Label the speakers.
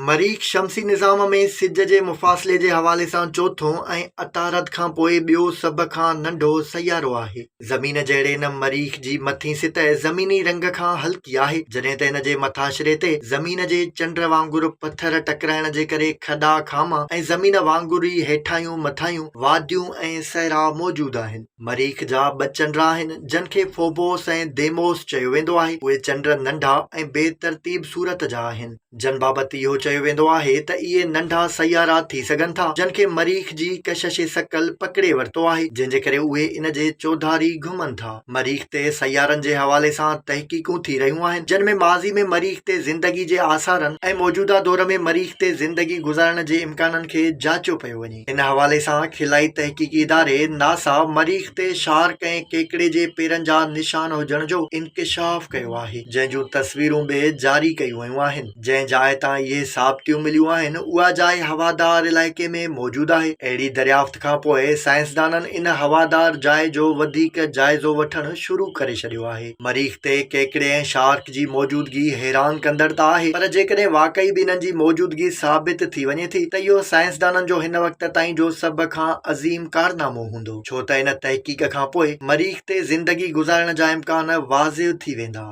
Speaker 1: मरीख़ शमसी निज़ाम में सिज जे मुफ़ासिले जे हवाले सां चोथों ऐं अतारद खां पोइ ॿियो सभ खां नंढो सैयारो आहे। ज़मीन जहिड़े इन मरीख़ जी मथीं सितह ज़मीनी रंग खां हल्की आहे, जॾहिं त इन जे मथाशिरे ते ज़मीन जे चंड वांगुरु पथर टकराइण जे करे खॾा खामा ऐं ज़मीन वांगुरु ई हेठायूं मथायूं वादियूं ऐं सहरा मौजूदु आहिनि। मरीख़ जा ॿ चंड आहिनि जिन खे फोबोस ऐं देमोस चयो वेंदो आहे। उहे चंड नंढा ऐं बेतरतीब सूरत जा आहिनि, जिन बाबति इहो चयो वेंदो आहे त इहे नंढा सैयारा थी सघनि था जिन खे मरीख़ जी कशिश शकल पकड़े वरितो आहे, जंहिंजे करे उहे इन जे चौधारी घुमनि था। मरीख़ ते सैयारनि जे हवाले सां तहक़ीक़ूं थी रहियूं आहिनि, जिन में माज़ी में मरीख़ ते ज़िंदगी जे आसारनि ऐं मौजूदा दौर में मरीख़ ते ज़िंदगी गुज़ारण जे इम्काननि खे जाचियो पियो वञे। इन हवाले सां खिलाई तहक़ीक़ी इदारे नासा मरीख़ ते शार्क ऐं केकड़े जे पेरनि जा निशान हुजण जो इंकिशाफ कयो आहे, जंहिं जूं तस्वीरूं बि जारी कयूं वयूं आहिनि। जंहिं जाइ तां इहे साबितियूं मिलियूं आहिनि उहा जाइ हवादार इलाइक़े में मौजूदु आहे। अहिड़ी दरियाफ़्त खां पोइ साइंसदाननि इन हवादार जाइ जो वधीक जाइज़ो वठणु शुरू करे छॾियो आहे। मरीख़ ते केकड़े ऐं शार्क जी मौजूदगी हैरान कंदड़ त आहे, पर जेकॾहिं वाक़ई बि इन्हनि जी मौजूदगी साबित थी वञे थी त इहो साइंसदाननि जो हिन वक़्त ताईं जो सभ खां अज़ीम कारनामो हूंदो, छो त इन तहक़ीक़ खां पोइ मरीख़ ते ज़िंदगी गुज़ारण जा इम्कान वाज़िह थी वेंदा।